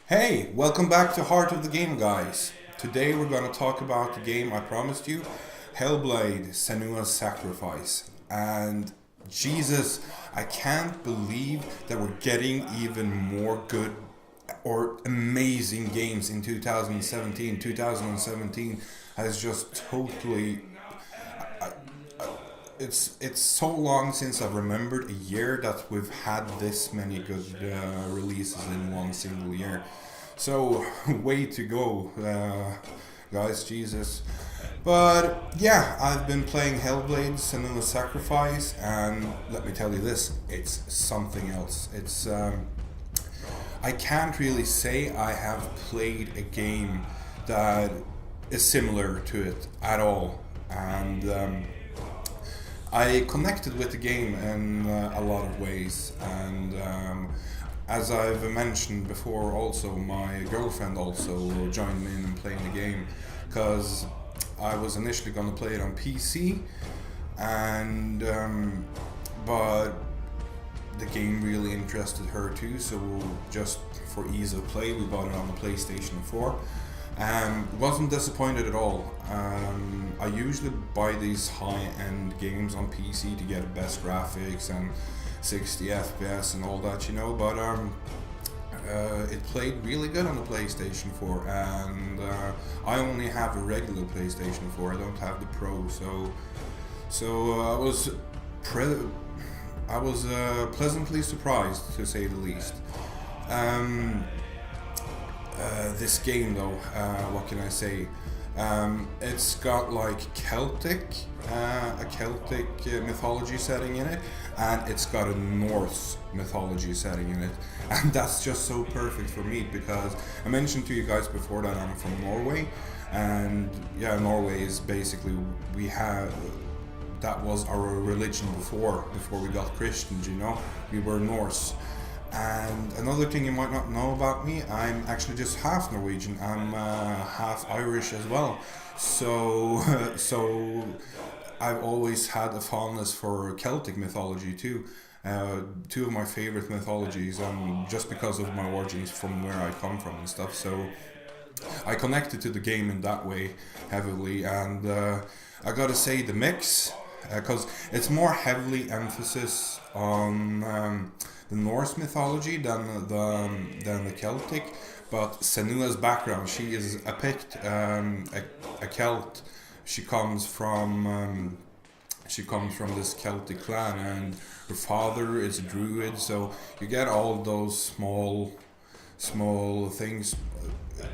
Hey, welcome back to Heart of the Game, guys. Today we're going to talk about the game I promised you, Hellblade Senua's Sacrifice. And Jesus, I can't believe that we're getting even more good or amazing games in 2017. 2017 has just totally it's so long since I've remembered a year that we've had this many good releases in one single year. So way to go, guys, Jesus. But yeah, I've been playing Hellblade Senua's Sacrifice, and let me tell you this: it's something else. It's I can't really say I have played a game that is similar to it at all, and I connected with the game in a lot of ways, and as I've mentioned before, also my girlfriend also joined me in playing the game because I was initially going to play it on PC, and but the game really interested her too. So just for ease of play, we bought it on the PlayStation 4. Wasn't disappointed at all. I usually buy these high-end games on PC to get the best graphics and 60 FPS and all that, but it played really good on the PlayStation 4, and I only have a regular PlayStation 4. I don't have the Pro, so I was pleasantly surprised, to say the least. This game, though, what can I say? It's got like a Celtic mythology setting in it, and it's got a Norse mythology setting in it, and that's just so perfect for me because I mentioned to you guys before that I'm from Norway, and yeah, Norway is basically that was our religion before we got Christians. We were Norse. And another thing you might not know about me, I'm actually just half Norwegian. I'm half Irish as well. So I've always had a fondness for Celtic mythology too. Two of my favorite mythologies, just because of my origins from where I come from and stuff. So I connected to the game in that way heavily, and I gotta say the mix, because it's more heavily emphasis on the Norse mythology than the Celtic, but Senua's background, she is a Pict, a Celt. She comes from this Celtic clan, and her father is a druid. So you get all those small things,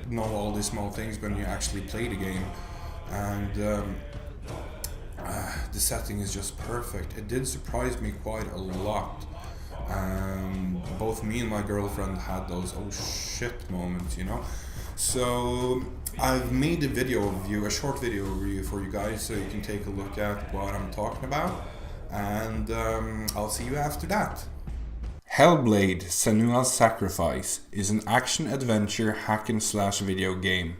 know all these small things when you actually play the game, and the setting is just perfect. It did surprise me quite a lot. Both me and my girlfriend had those oh shit moments, So I've made a short video review for you guys, so you can take a look at what I'm talking about, and I'll see you after that. Hellblade Senua's Sacrifice is an action-adventure hack-and-slash video game,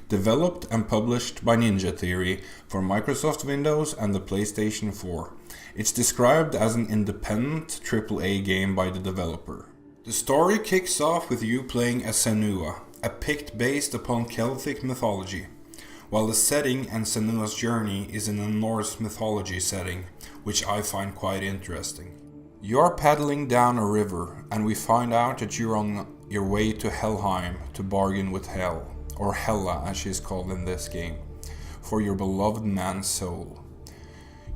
developed and published by Ninja Theory for Microsoft Windows and the PlayStation 4. It's described as an independent AAA game by the developer. The story kicks off with you playing as Senua, a Pict based upon Celtic mythology, while the setting and Senua's journey is in a Norse mythology setting, which I find quite interesting. You're paddling down a river, and we find out that you're on your way to Helheim to bargain with Hel, or Hela as she's called in this game, for your beloved man's soul.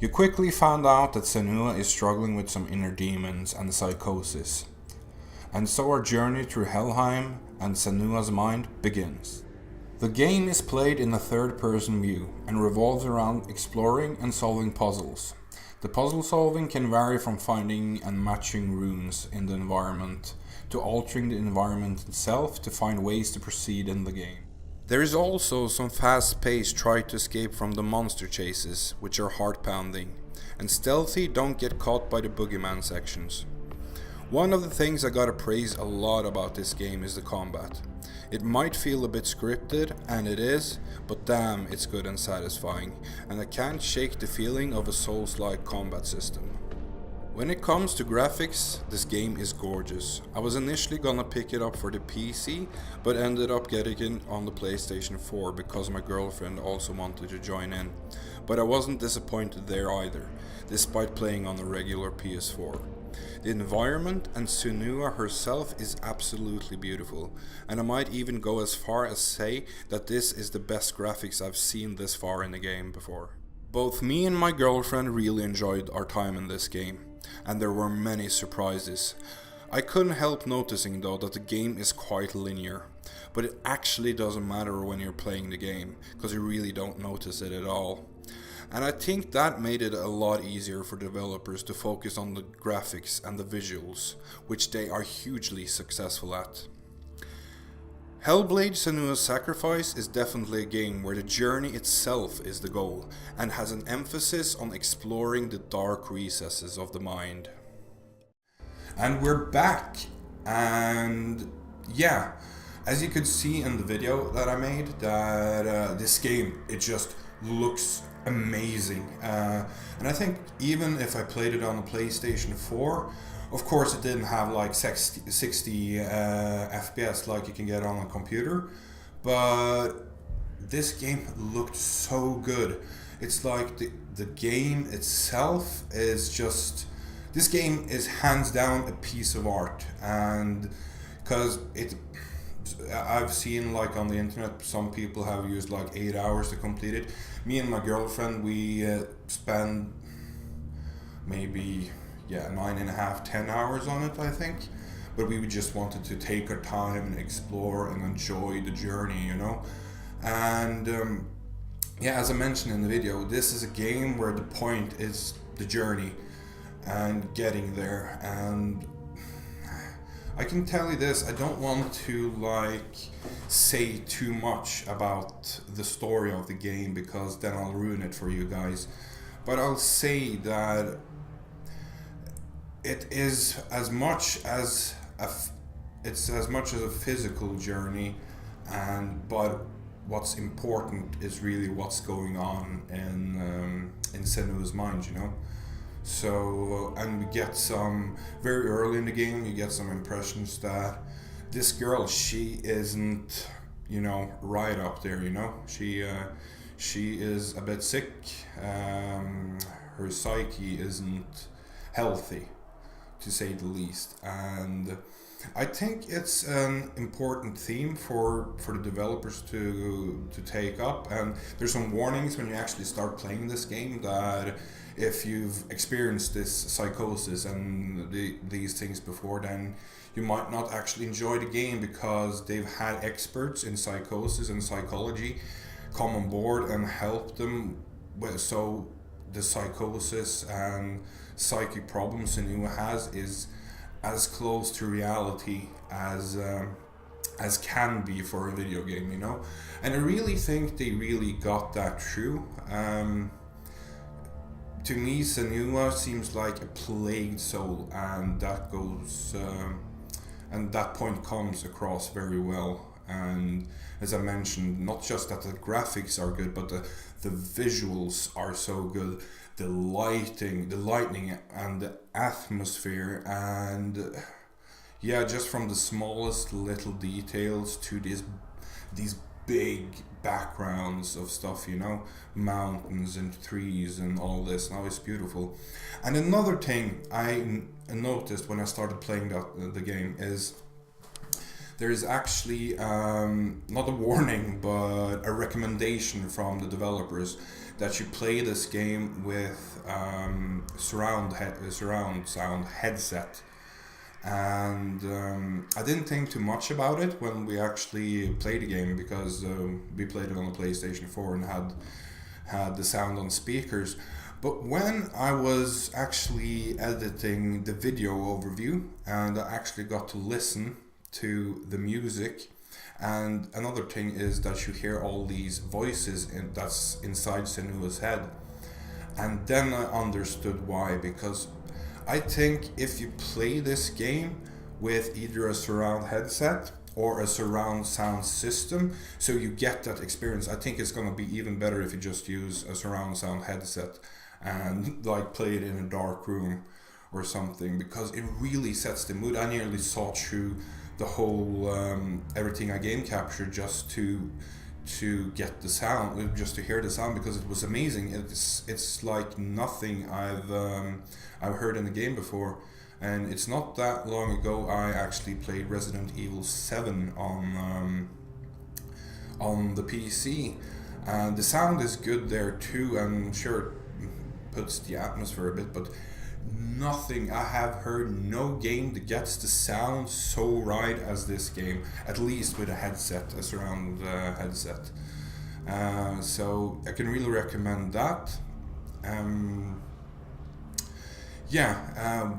You quickly found out that Senua is struggling with some inner demons and psychosis, and so our journey through Helheim and Senua's mind begins. The game is played in a third-person view and revolves around exploring and solving puzzles. The puzzle solving can vary from finding and matching runes in the environment to altering the environment itself to find ways to proceed in the game. There is also some fast-paced try to escape from the monster chases, which are heart-pounding, and stealthy don't get caught by the boogeyman sections. One of the things I gotta praise a lot about this game is the combat. It might feel a bit scripted, and it is, but damn, it's good and satisfying, and I can't shake the feeling of a Souls-like combat system. When it comes to graphics, this game is gorgeous. I was initially gonna pick it up for the PC, but ended up getting it on the PlayStation 4 because my girlfriend also wanted to join in. But I wasn't disappointed there either, despite playing on a regular PS4. The environment and Senua herself is absolutely beautiful, and I might even go as far as say that this is the best graphics I've seen this far in the game before. Both me and my girlfriend really enjoyed our time in this game, and there were many surprises. I couldn't help noticing though that the game is quite linear, but it actually doesn't matter when you're playing the game, because you really don't notice it at all. And I think that made it a lot easier for developers to focus on the graphics and the visuals, which they are hugely successful at. Hellblade Senua's Sacrifice is definitely a game where the journey itself is the goal, and has an emphasis on exploring the dark recesses of the mind. And we're back, and yeah, as you could see in the video that I made, that this game, it just looks amazing, and I think even if I played it on the PlayStation 4, of course it didn't have like 60 FPS like you can get on a computer, but this game looked so good. It's like the game itself is just, this game is hands down a piece of art, and because I've seen like on the internet some people have used like 8 hours to complete it. Me and my girlfriend, we spent maybe 9.5, 10 hours on it, I think, but we just wanted to take our time and explore and enjoy the journey, you know. And as I mentioned in the video, this is a game where the point is the journey and getting there. And I can tell you this, I don't want to like say too much about the story of the game because then I'll ruin it for you guys, but I'll say that it is as much as a physical journey, but what's important is really what's going on in Senua's mind, you know. So, and we get some, very early in the game, you get some impressions that this girl, she isn't, you know, right up there, you know. She is a bit sick, her psyche isn't healthy, to say the least. And I think it's an important theme for the developers to take up, and there's some warnings when you actually start playing this game that if you've experienced this psychosis and these things before, then you might not actually enjoy the game, because they've had experts in psychosis and psychology come on board and help them with, so the psychosis and psychic problems Senua has is as close to reality as can be for a video game, you know. And I really think they really got that through. To me, Senua seems like a plagued soul, and that goes, and that point comes across very well. And as I mentioned, not just that the graphics are good, but the visuals are so good. The lightning and the atmosphere, and just from the smallest little details to these big backgrounds of stuff, you know, mountains and trees and all this. Now it's beautiful. And another thing I noticed when I started playing the game is there is actually not a warning but a recommendation from the developers that you play this game with surround sound headset. And I didn't think too much about it when we actually played the game, because we played it on the PlayStation 4 and had the sound on speakers. But when I was actually editing the video overview and I actually got to listen to the music, and another thing is that you hear all these voices that's inside Senua's head, and then I understood why, because I think if you play this game with either a surround headset or a surround sound system, so you get that experience, I think it's going to be even better if you just use a surround sound headset and like play it in a dark room or something, because it really sets the mood. I nearly saw through the whole everything I game captured just to get the sound, just to hear the sound, because it was amazing. It's like nothing I've heard in the game before. And it's not that long ago I actually played Resident Evil 7 on the PC, and the sound is good there too. I'm sure it puts the atmosphere a bit, but nothing I have heard, no game that gets the sound so right as this game, at least with a headset, a surround headset. So I can really recommend that.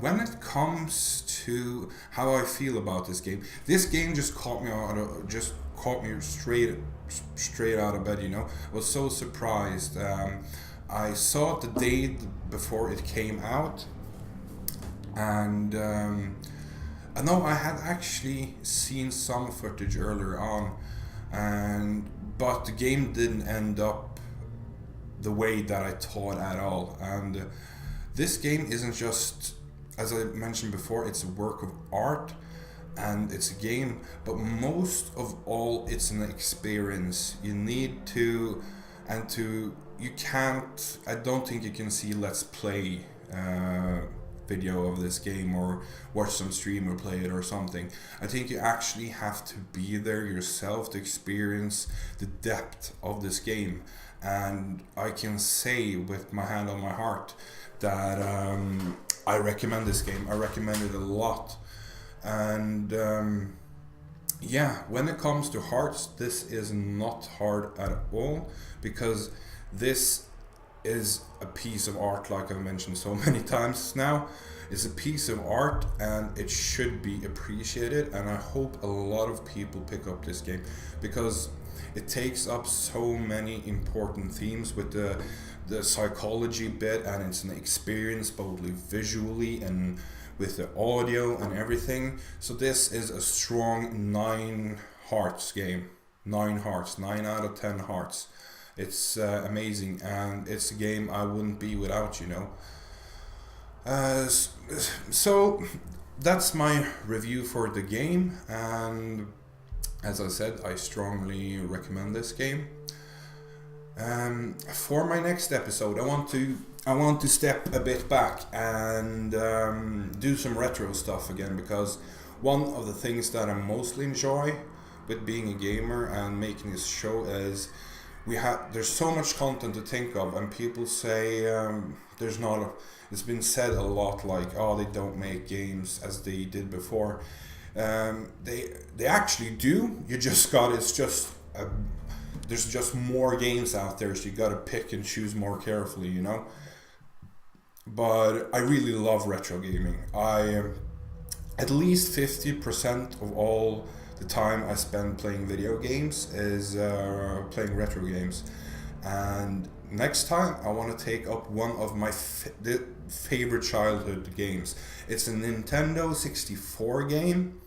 When it comes to how I feel about this game just caught me straight out of bed. You know, I was so surprised. I saw it the day before it came out, and I know I had actually seen some footage earlier on, but the game didn't end up the way that I thought at all. And this game isn't just, as I mentioned before, it's a work of art and it's a game, but most of all, it's an experience. You need to, you can't, I don't think you can see Let's Play video of this game or watch some streamer play it or something. I think you actually have to be there yourself to experience the depth of this game. And I can say with my hand on my heart that I recommend this game. I recommend it a lot. And when it comes to hearts, this is not hard at all, because this is a piece of art, like I've mentioned so many times now. It's a piece of art and it should be appreciated, and I hope a lot of people pick up this game, because it takes up so many important themes with the psychology bit, and it's an experience both visually and with the audio and everything. So this is a strong 9 hearts game. 9 hearts, 9 out of 10 hearts. It's amazing, and it's a game I wouldn't be without, you know. So that's my review for the game, and as I said, I strongly recommend this game. For my next episode, I want to step a bit back and do some retro stuff again, because one of the things that I mostly enjoy with being a gamer and making this show is there's so much content to think of, and people say it's been said a lot, like, oh, they don't make games as they did before. They actually do. There's just more games out there, so you got to pick and choose more carefully, you know. But I really love retro gaming. At least 50% of all the time I spend playing video games is playing retro games. And next time I want to take up one of my favorite childhood games. It's a Nintendo 64 game,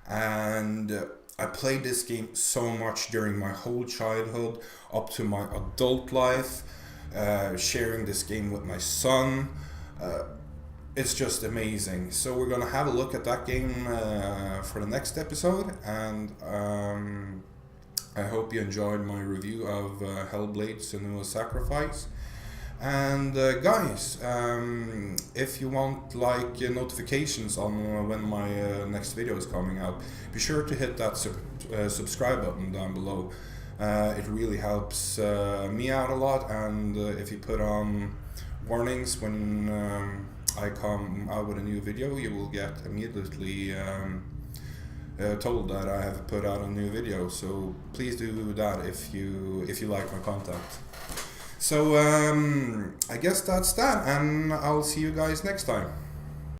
and I played this game so much during my whole childhood up to my adult life, sharing this game with my son. It's just amazing. So we're gonna have a look at that game for the next episode, and I hope you enjoyed my review of Hellblade Senua Sacrifice. And guys, if you want notifications on when my next video is coming out, be sure to hit that subscribe button down below. It really helps me out a lot, and if you put on warnings when I come out with a new video, you will get immediately told that I have put out a new video. So please do that if you like my content. So I guess that's that, and I'll see you guys next time.